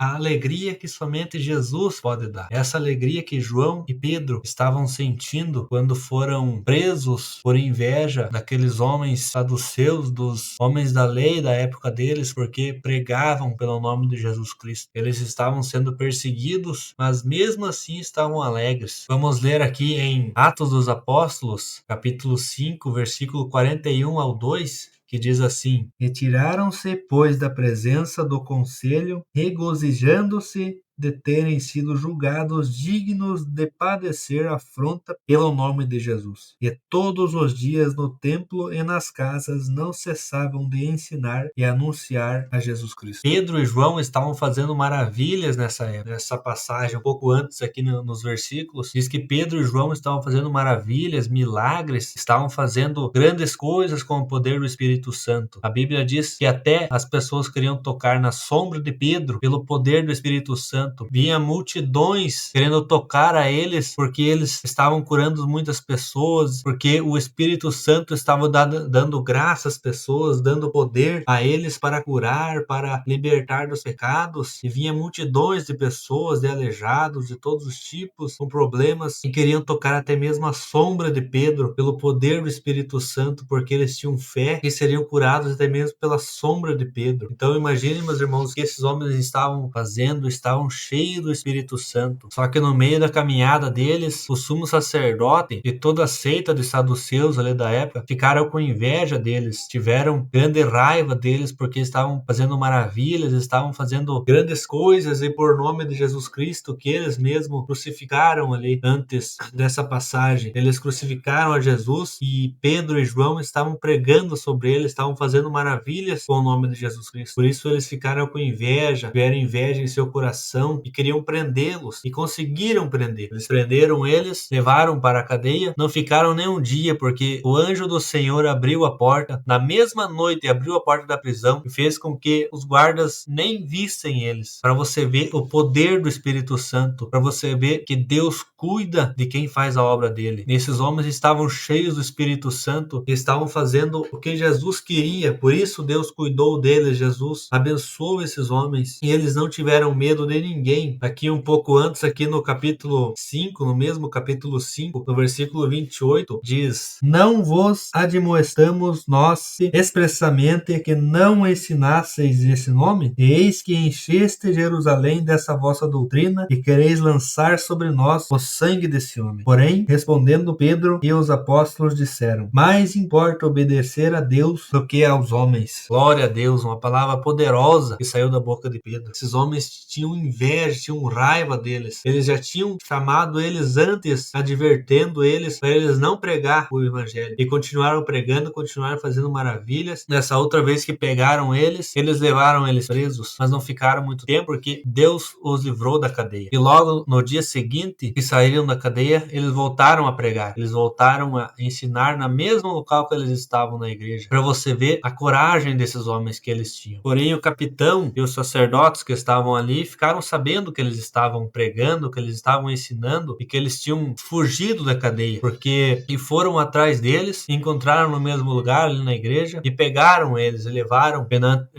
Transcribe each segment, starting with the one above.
a alegria que somente Jesus pode dar. Essa alegria que João e Pedro estavam sentindo quando foram presos por inveja daqueles homens saduceus, dos homens da lei da época deles, porque pregavam pelo nome de Jesus Cristo. Eles estavam sendo perseguidos, mas mesmo assim estavam alegres. Vamos ler aqui em Atos dos Apóstolos, capítulo 5, versículo 41 ao 2, que diz assim: Retiraram-se, pois, da presença do conselho, regozijando-se de terem sido julgados dignos de padecer afronta pelo nome de Jesus. E todos os dias no templo e nas casas não cessavam de ensinar e anunciar a Jesus Cristo. Pedro e João estavam fazendo maravilhas nessa passagem, um pouco antes aqui nos versículos, diz que Pedro e João estavam fazendo maravilhas, milagres, estavam fazendo grandes coisas com o poder do Espírito Santo. A Bíblia diz que até as pessoas queriam tocar na sombra de Pedro pelo poder do Espírito Santo. Vinha multidões querendo tocar a eles porque eles estavam curando muitas pessoas, porque o Espírito Santo estava dando graça às pessoas, dando poder a eles para curar, para libertar dos pecados. E vinha multidões de pessoas, de aleijados, de todos os tipos, com problemas, e queriam tocar até mesmo a sombra de Pedro pelo poder do Espírito Santo, porque eles tinham fé que seriam curados até mesmo pela sombra de Pedro. Então imagine, meus irmãos, o que esses homens estavam fazendo, estavam cheios do Espírito Santo. Só que no meio da caminhada deles, o sumo sacerdote e toda a seita dos saduceus ali da época ficaram com inveja deles, tiveram grande raiva deles porque estavam fazendo maravilhas, estavam fazendo grandes coisas e por nome de Jesus Cristo que eles mesmos crucificaram ali antes dessa passagem. Eles crucificaram a Jesus e Pedro e João estavam pregando sobre ele, estavam fazendo maravilhas com o nome de Jesus Cristo. Por isso eles ficaram com inveja, tiveram inveja em seu coração e queriam prendê-los e conseguiram prender. Eles prenderam eles, levaram para a cadeia, não ficaram nem um dia porque o anjo do Senhor abriu a porta, na mesma noite abriu a porta da prisão e fez com que os guardas nem vissem eles. Para você ver o poder do Espírito Santo, para você ver que Deus cuida de quem faz a obra dele. Esses homens estavam cheios do Espírito Santo e estavam fazendo o que Jesus queria, por isso Deus cuidou deles. Jesus abençoou esses homens e eles não tiveram medo de ninguém. Aqui um pouco antes, aqui no capítulo 5, no mesmo capítulo 5, no versículo 28, diz: Não vos admoestamos nós expressamente que não ensinasseis esse nome? Eis que encheste Jerusalém dessa vossa doutrina e quereis lançar sobre nós o sangue desse homem. Porém, respondendo Pedro e os apóstolos disseram: Mais importa obedecer a Deus do que aos homens. Glória a Deus, uma palavra poderosa que saiu da boca de Pedro. Esses homens tinham inveja, tinham raiva deles. Eles já tinham chamado eles antes, advertendo eles para eles não pregar o evangelho. E continuaram pregando, continuaram fazendo maravilhas. Nessa outra vez que pegaram eles levaram eles presos, mas não ficaram muito tempo porque Deus os livrou da cadeia. E logo no dia seguinte que saíram da cadeia, eles voltaram a pregar. Eles voltaram a ensinar no mesmo local que eles estavam na igreja. Para você ver a coragem desses homens que eles tinham. Porém, o capitão e os sacerdotes que estavam ali ficaram sabendo que eles estavam pregando, que eles estavam ensinando e que eles tinham fugido da cadeia, porque e foram atrás deles, encontraram no mesmo lugar ali na igreja e pegaram eles e levaram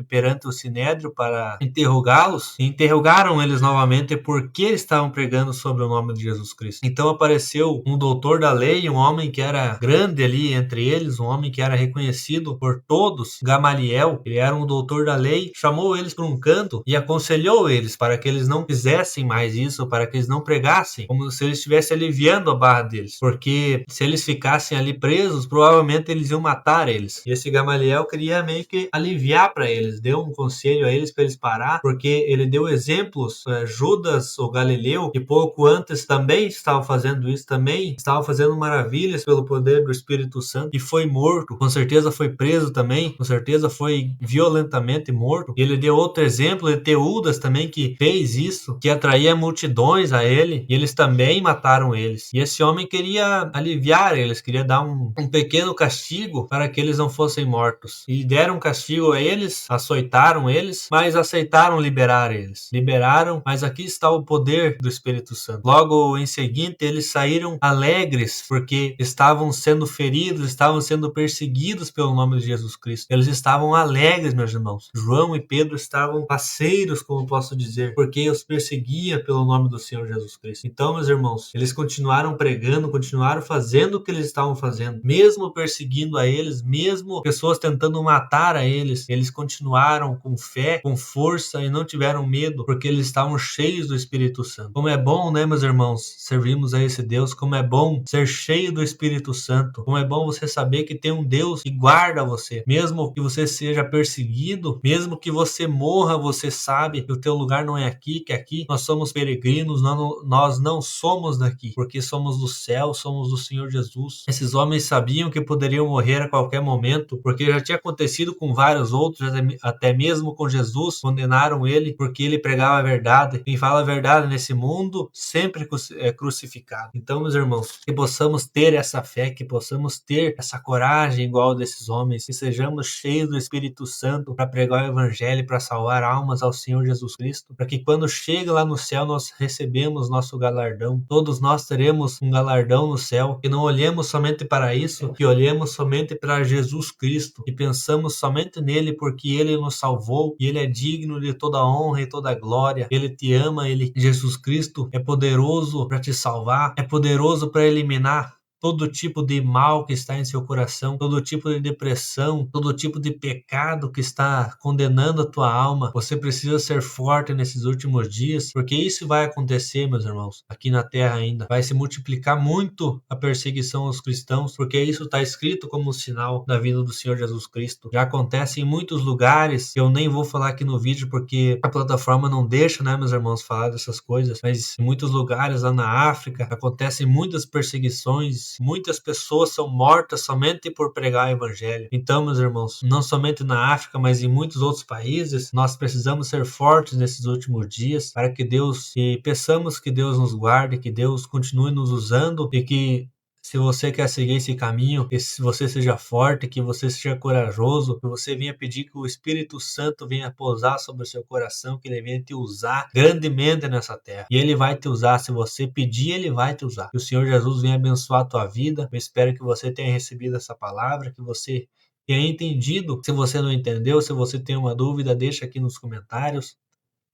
perante o sinédrio para interrogá-los e interrogaram eles novamente por que estavam pregando sobre o nome de Jesus Cristo. Então apareceu um doutor da lei, um homem que era grande ali entre eles, um homem que era reconhecido por todos, Gamaliel. Ele era um doutor da lei, chamou eles para um canto e aconselhou eles para que eles não fizessem mais isso, para que eles não pregassem, como se eles estivessem aliviando a barra deles, porque se eles ficassem ali presos, provavelmente eles iam matar eles. E esse Gamaliel queria meio que aliviar para eles, deu um conselho a eles para eles parar, porque ele deu exemplos. Judas, o Galileu, que pouco antes também estava fazendo isso, também estava fazendo maravilhas pelo poder do Espírito Santo e foi morto, com certeza foi preso também, com certeza foi violentamente morto. E ele deu outro exemplo de Teudas também, que fez fez isso, que atraía multidões a ele, e eles também mataram eles. E esse homem queria aliviar eles, queria dar um pequeno castigo para que eles não fossem mortos. E deram castigo a eles, açoitaram eles, mas aceitaram liberar eles. Liberaram, mas aqui está o poder do Espírito Santo. Logo em seguida, eles saíram alegres, porque estavam sendo feridos, estavam sendo perseguidos pelo nome de Jesus Cristo. Eles estavam alegres, meus irmãos. João e Pedro estavam parceiros, como posso dizer, porque os perseguia pelo nome do Senhor Jesus Cristo. Então, meus irmãos, eles continuaram pregando, continuaram fazendo o que eles estavam fazendo, mesmo perseguindo a eles, mesmo pessoas tentando matar a eles, eles continuaram com fé, com força e não tiveram medo, porque eles estavam cheios do Espírito Santo. Como é bom, né, meus irmãos, servirmos a esse Deus, como é bom ser cheio do Espírito Santo, como é bom você saber que tem um Deus que guarda você, mesmo que você seja perseguido, mesmo que você morra, você sabe que o teu lugar não é aqui, que aqui nós somos peregrinos, nós não somos daqui, porque somos do céu, somos do Senhor Jesus. Esses homens sabiam que poderiam morrer a qualquer momento, porque já tinha acontecido com vários outros, até mesmo com Jesus, condenaram ele porque ele pregava a verdade. Quem fala a verdade nesse mundo sempre é crucificado. Então, meus irmãos, que possamos ter essa fé, que possamos ter essa coragem igual desses homens, que sejamos cheios do Espírito Santo para pregar o Evangelho, para salvar almas ao Senhor Jesus Cristo, para que quando chega lá no céu nós recebemos nosso galardão. Todos nós teremos um galardão no céu, que não olhemos somente para isso, que olhemos somente para Jesus Cristo e pensamos somente nele porque ele nos salvou e ele é digno de toda honra e toda glória. Ele te ama, Jesus Cristo é poderoso para te salvar, é poderoso para eliminar todo tipo de mal que está em seu coração, todo tipo de depressão, todo tipo de pecado que está condenando a tua alma. Você precisa ser forte nesses últimos dias, porque isso vai acontecer, meus irmãos, aqui na terra ainda. Vai se multiplicar muito a perseguição aos cristãos, porque isso está escrito como um sinal da vinda do Senhor Jesus Cristo. Já acontece em muitos lugares, eu nem vou falar aqui no vídeo, porque a plataforma não deixa, né, meus irmãos, falar dessas coisas, mas em muitos lugares lá na África, acontecem muitas perseguições, muitas pessoas são mortas somente por pregar o evangelho. Então, meus irmãos, não somente na África, mas em muitos outros países, nós precisamos ser fortes nesses últimos dias para que Deus, e peçamos que Deus nos guarde, que Deus continue nos usando e que se você quer seguir esse caminho, que você seja forte, que você seja corajoso, que você venha pedir que o Espírito Santo venha pousar sobre o seu coração, que ele venha te usar grandemente nessa terra. E ele vai te usar, se você pedir, ele vai te usar. Que o Senhor Jesus venha abençoar a tua vida. Eu espero que você tenha recebido essa palavra, que você tenha entendido. Se você não entendeu, se você tem uma dúvida, deixa aqui nos comentários.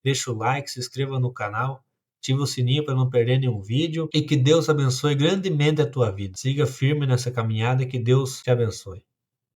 Deixa o like, se inscreva no canal. Ativa o sininho para não perder nenhum vídeo e que Deus abençoe grandemente a tua vida. Siga firme nessa caminhada e que Deus te abençoe.